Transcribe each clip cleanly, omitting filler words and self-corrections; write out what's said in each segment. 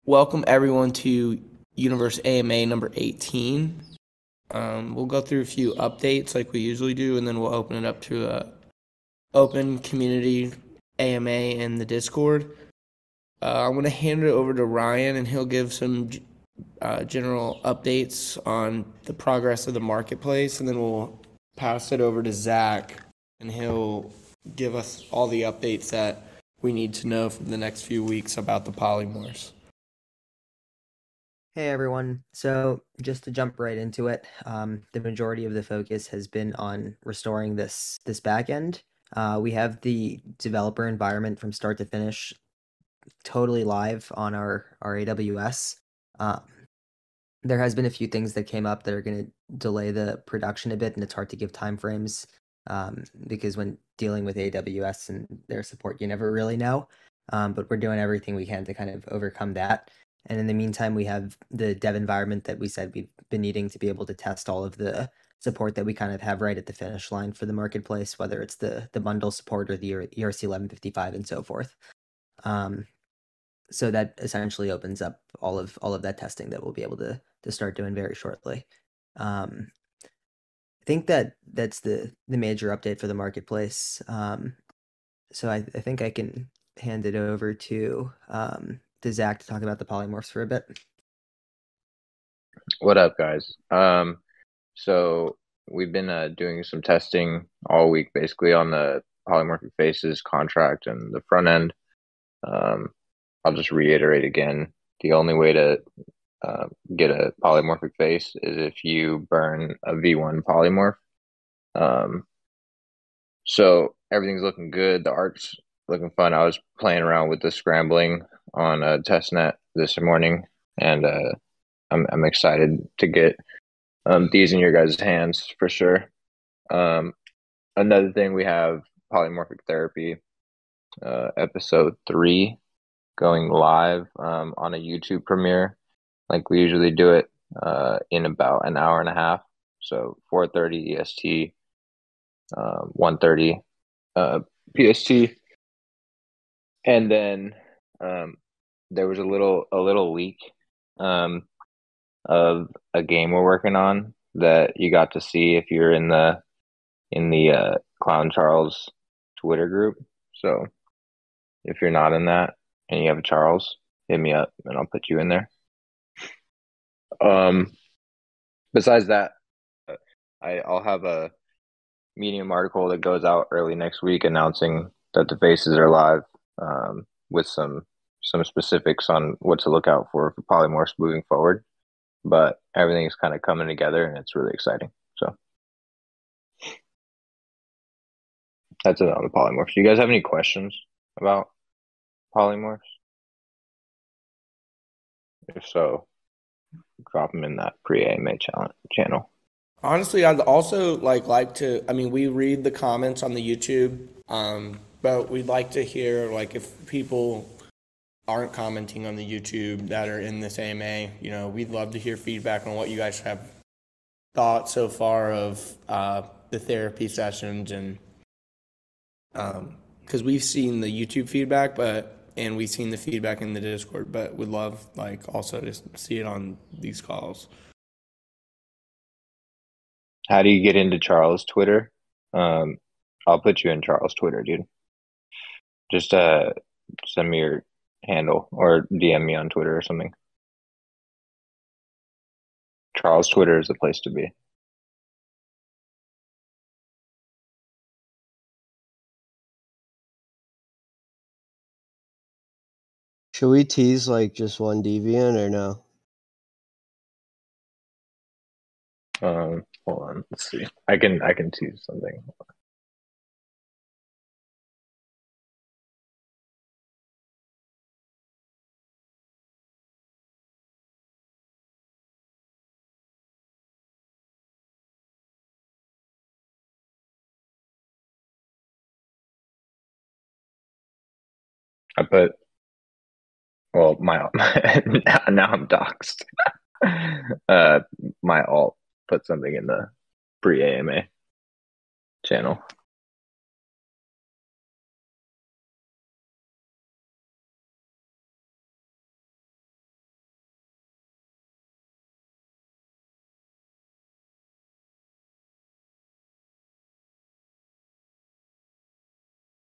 Welcome everyone to Universe AMA number 18. We'll go through a few updates like we usually do, and then we'll open it up to a open community AMA in the Discord. I'm going to hand it over to Ryan, and he'll give some general updates on the progress of the marketplace, and then we'll pass it over to Zach, and he'll give us all the updates that we need to know for the next few weeks about the polymorphs. Hey everyone. So just to jump right into it, the majority of the focus has been on restoring this backend. We have the developer environment from start to finish totally live on our AWS. Um, there has been a few things that came up that are going to delay the production a bit, and it's hard to give timeframes because when dealing with AWS and their support, you never really know. But we're doing everything we can to kind of overcome that. And in the meantime, we have the dev environment that we said we've been needing to be able to test all of the support that we kind of have right at the finish line for the marketplace, whether it's the bundle support or the ERC 1155 and so forth. So that essentially opens up all of that testing that we'll be able to start doing very shortly. Um, I think that's the major update for the marketplace. So I think I can hand it over to Zach to talk about the polymorphs for a bit. What up, guys? So we've been doing some testing all week, basically on the polymorphic faces contract and the front end. I'll just reiterate again: the only way to get a polymorphic face is if you burn a V1 polymorph. Um, so everything's looking good. The art's looking fun. I was playing around with the scrambling on testnet this morning, and I'm excited to get these in your guys' hands for sure. Um, Another thing, we have polymorphic therapy, episode 3 going live on a YouTube premiere, like we usually do it in about an hour and a half. So 4:30 EST, 1:30 PST, and then there was a little leak of a game we're working on that you got to see if you're in the Clown Charles Twitter group. So if you're not in that and you have a Charles, hit me up and I'll put you in there. Um, Besides that, I'll have a Medium article that goes out early next week announcing that the faces are live, with some specifics on what to look out for polymorphs moving forward. But everything's kind of coming together and it's really exciting. So that's it on the polymorphs. Do you guys have any questions about polymorphs? If so, drop them in that pre-AMA channel. Honestly, I'd also like to. I mean, we read the comments on the YouTube, but we'd like to hear if people aren't commenting on the YouTube that are in this AMA. We'd love to hear feedback on what you guys have thought so far of the therapy sessions, and because we've seen the YouTube feedback, and we've seen the feedback in the Discord, but would love also to see it on these calls. How do you get into Charles' Twitter? Um, I'll put you in Charles' Twitter, dude. Just send me your handle or DM me on Twitter or something. Charles' Twitter is the place to be. Should we tease just one deviant or no? Hold on, let's see. I can tease something. I put well my now I'm doxxed. uh my alt put something in the pre-AMA channel.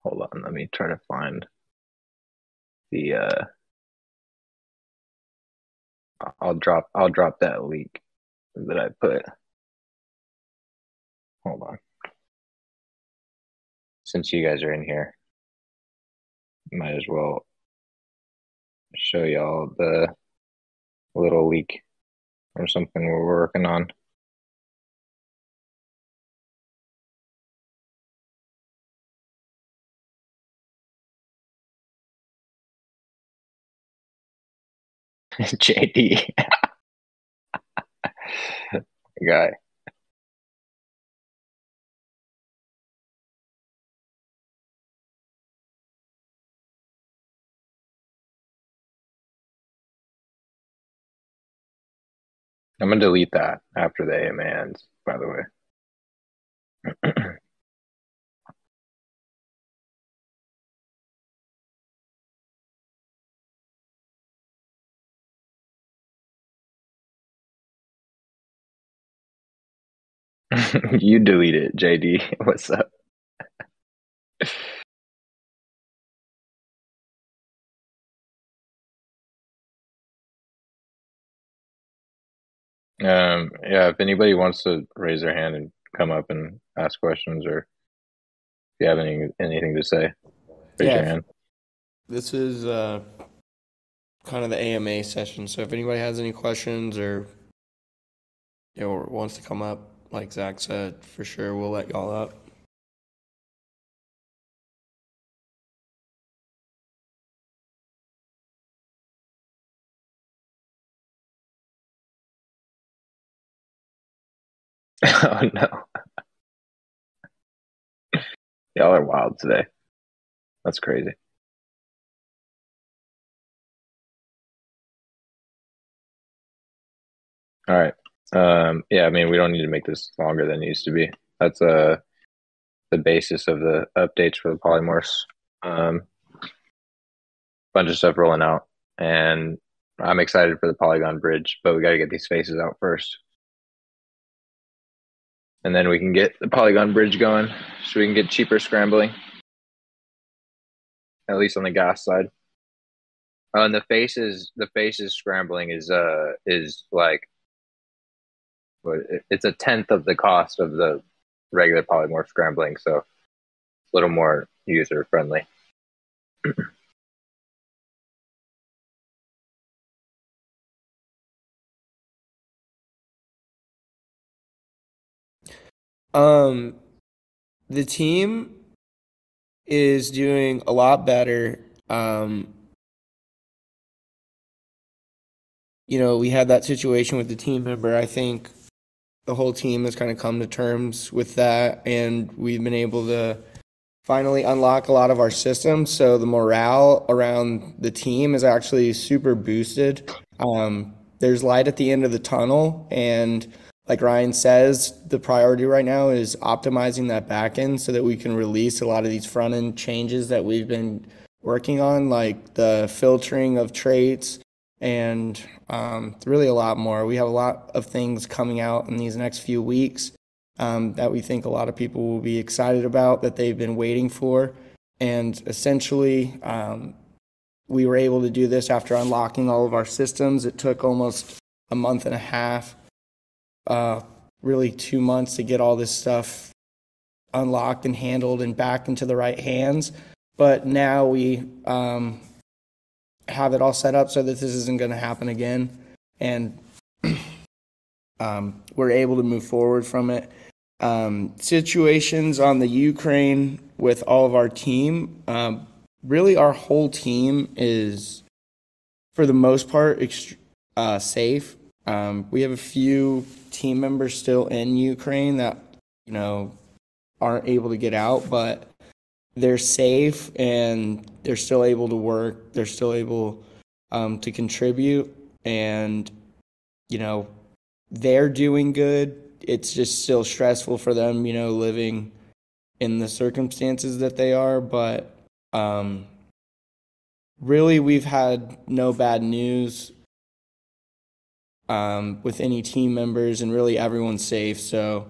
Hold on, let me try to find the I'll drop that link that I put. Hold on. Since you guys are in here, might as well show y'all the little leak or something we're working on. JD guy. I'm gonna delete that after the AMA ends, by the way. You delete it, JD. What's up? Yeah, if anybody wants to raise their hand and come up and ask questions, or if you have anything to say, raise your hand. This is kind of the AMA session, so if anybody has any questions or wants to come up, like Zach said, for sure we'll let y'all up. Oh no. Y'all are wild today. That's crazy. All right. Yeah, I mean, we don't need to make this longer than it needs to be. That's the basis of the updates for the polymorphs. Bunch of stuff rolling out, and I'm excited for the Polygon bridge, but we got to get these faces out first. And then we can get the Polygon bridge going so we can get cheaper scrambling, at least on the gas side. And the faces scrambling is like, it's a tenth of the cost of the regular polymorph scrambling, so it's a little more user friendly. The team is doing a lot better. We had that situation with the team member. I think the whole team has kind of come to terms with that, and we've been able to finally unlock a lot of our systems. So the morale around the team is actually super boosted. There's light at the end of the tunnel, and like Ryan says, the priority right now is optimizing that back end so that we can release a lot of these front end changes that we've been working on, like the filtering of traits and really a lot more. We have a lot of things coming out in these next few weeks that we think a lot of people will be excited about, that they've been waiting for. And essentially, we were able to do this after unlocking all of our systems. It took almost a month and a half, really 2 months to get all this stuff unlocked and handled and back into the right hands. But now we have it all set up so that this isn't going to happen again. And we're able to move forward from it. Situations on the Ukraine with all of our team, really our whole team is, for the most part, safe. We have a few team members still in Ukraine that, aren't able to get out, but they're safe and they're still able to work. They're still able to contribute, and, they're doing good. It's just still stressful for them, living in the circumstances that they are. But really, we've had no bad news with any team members, and really everyone's safe. So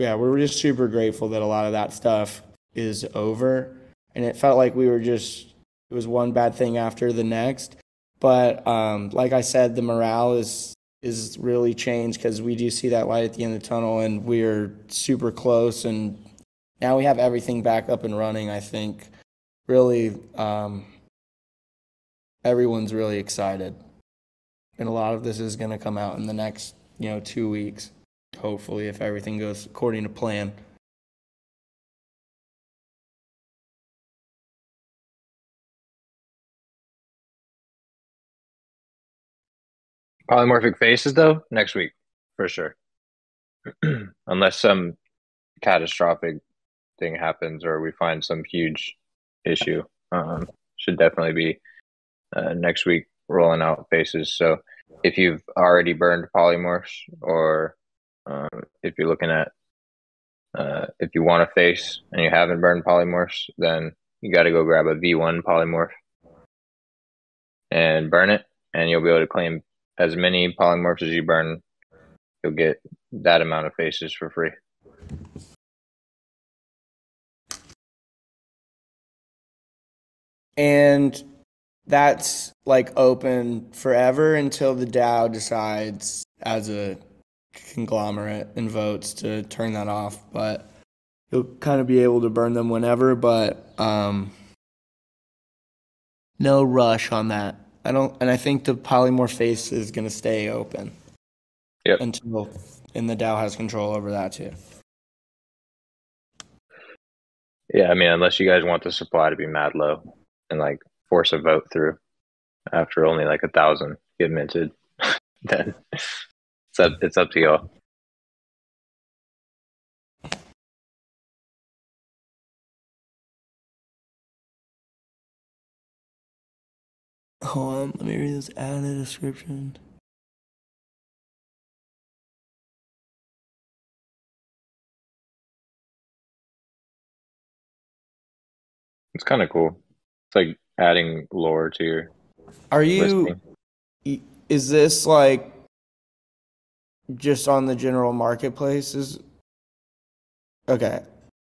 yeah, we're just super grateful that a lot of that stuff is over. And it felt like it was one bad thing after the next. But like I said, the morale is really changed because we do see that light at the end of the tunnel, and we're super close. And now we have everything back up and running. I think really everyone's really excited, and a lot of this is going to come out in the next 2 weeks, hopefully, if everything goes according to plan. Polymorphic faces, though, next week for sure. Unless some catastrophic thing happens or we find some huge issue, should definitely be next week rolling out faces. So if you've already burned polymorphs, or if you're looking at if you want a face and you haven't burned polymorphs, then you got to go grab a V1 polymorph and burn it, and you'll be able to claim as many polymorphs as you burn. You'll get that amount of faces for free. And that's like open forever until the DAO decides as a conglomerate and votes to turn that off. But you'll kind of be able to burn them whenever, but no rush on that. I think the polymorph face is going to stay open. Yep. And the DAO has control over that too. Yeah, I mean, unless you guys want the supply to be mad low and like force a vote through after only like 1,000 get minted, then it's up to y'all. Hold on, let me read this added description. It's kind of cool. It's like adding lore to your Are you listing. Is this like just on the general marketplace? Okay.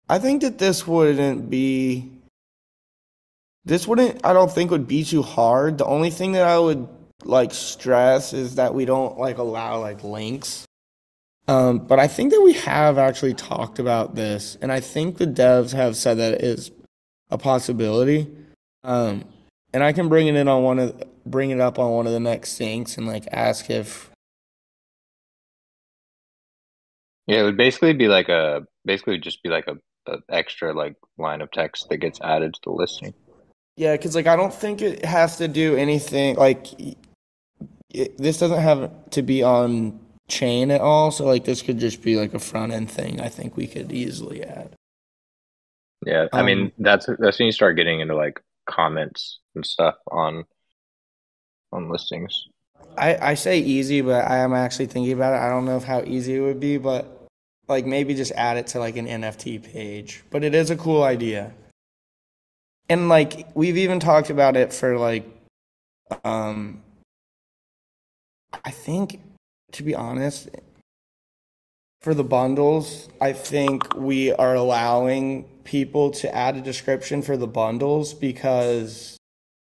I think that I don't think would be too hard. The only thing that I would like stress is that we don't like allow like links. But I think that we have actually talked about this, and I think the devs have said that it is a possibility. And I can bring it up on one of the next syncs and like ask if. Yeah, it would basically just be like a extra like line of text that gets added to the listing. Yeah, because like I don't think it has to do anything like this doesn't have to be on chain at all. So like this could just be like a front end thing. I think we could easily add. Yeah, I mean that's when you start getting into like comments and stuff on listings. I say easy, but I am actually thinking about it. I don't know how easy it would be, but like maybe just add it to like an NFT page. But it is a cool idea. And like we've even talked about it for like I think, to be honest, for the bundles, I think we are allowing people to add a description for the bundles because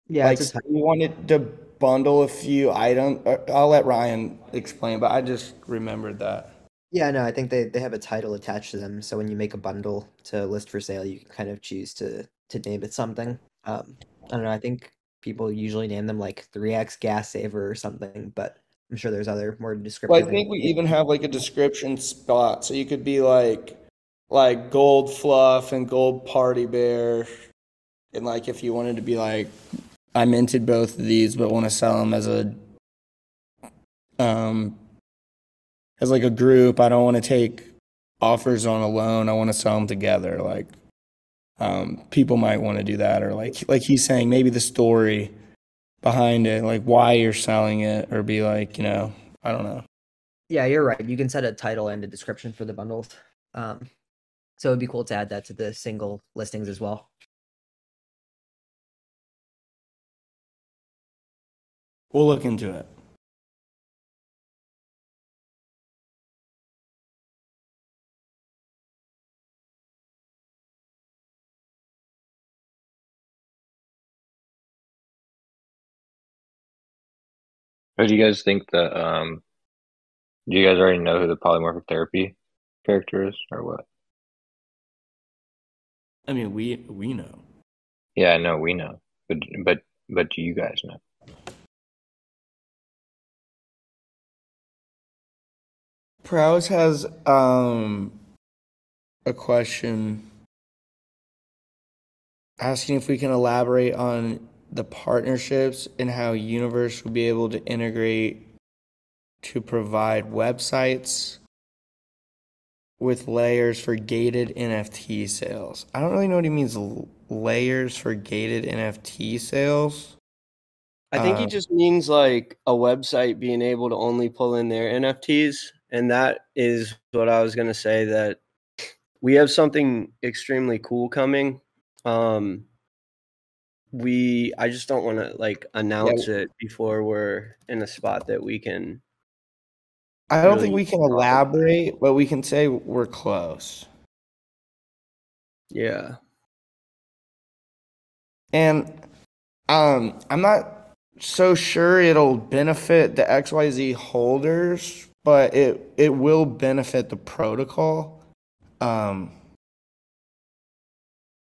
like we wanted to bundle a few items. I'll let Ryan explain, but I just remembered that. Yeah, no, I think they have a title attached to them, so when you make a bundle to list for sale, you can kind of choose to name it something. I don't know, I think people usually name them like 3x gas saver or something, but I'm sure there's other more Well, I descriptive. think we even have like a description spot, so you could be like gold fluff and gold party bear, and like if you wanted to be like, I minted both of these, but want to sell them as like a group. I don't want to take offers on a loan. I want to sell them together. Like, people might want to do that, or like he's saying, maybe the story behind it, like why you're selling it, or be like, I don't know. Yeah, you're right. You can set a title and a description for the bundles. So it'd be cool to add that to the single listings as well. We'll look into it. But do you guys think that do you guys already know who the polymorphic therapy character is or what? I mean, we know. Yeah, I know we know. But do you guys know? Prowse has a question asking if we can elaborate on the partnerships and how Universe will be able to integrate to provide websites with layers for gated NFT sales. I don't really know what he means layers for gated NFT sales. I think he just means like a website being able to only pull in their NFTs. And that is what I was going to say, that we have something extremely cool coming. I just don't want to like announce it before we're in a spot that we can. I don't think we can elaborate, but we can say we're close. Yeah. And I'm not so sure it'll benefit the XYZ holders, but it will benefit the protocol. Yeah,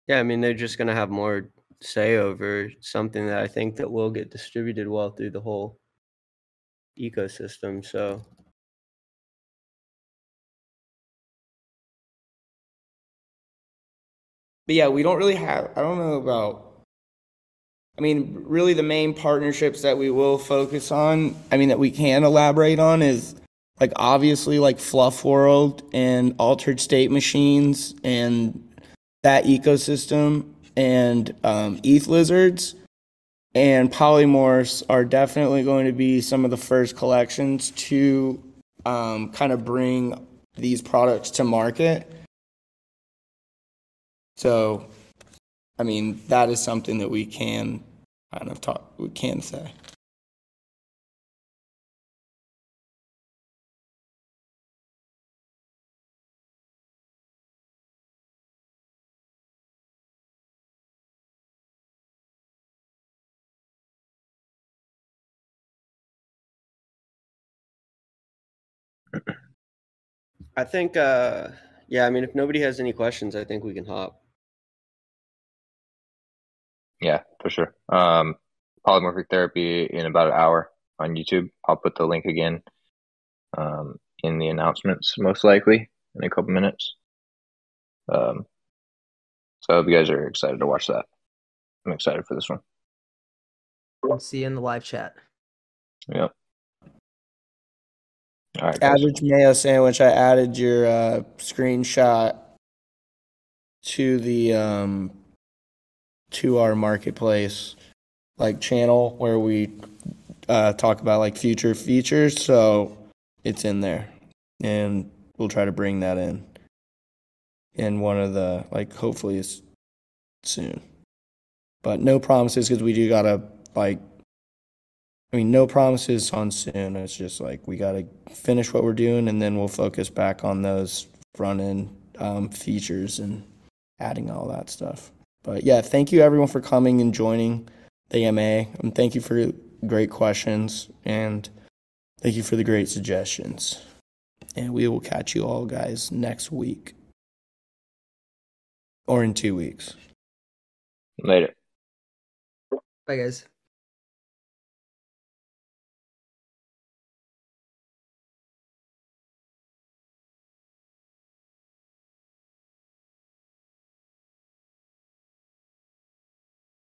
I mean, they're just going to have more say over something that I think that will get distributed well through the whole ecosystem. So but yeah, we don't really have, I don't know about, I mean, really the main partnerships that we will focus on, I mean, that we can elaborate on is like obviously like Fluff World and Altered State Machines and that ecosystem and ETH Lizards and Polymorphs are definitely going to be some of the first collections to kind of bring these products to market. So, I mean, that is something that we can kind of we can say. I think, yeah, I mean, if nobody has any questions, I think we can hop. Yeah, for sure. Polymorphic therapy in about an hour on YouTube. I'll put the link again in the announcements, most likely in a couple minutes. So I hope you guys are excited to watch that. I'm excited for this one. We'll see you in the live chat. Yep. All right, guys. Average Mayo Sandwich, I added your screenshot to the to our marketplace like channel where we talk about like future features, so it's in there and we'll try to bring that in one of the like hopefully it's soon, but no promises because we do gotta like, I mean, no promises on soon. It's just like we gotta finish what we're doing and then we'll focus back on those front end features and adding all that stuff. But yeah, thank you everyone for coming and joining the AMA, and thank you for great questions and thank you for the great suggestions. And we will catch you all guys next week or in 2 weeks. Later. Bye, guys.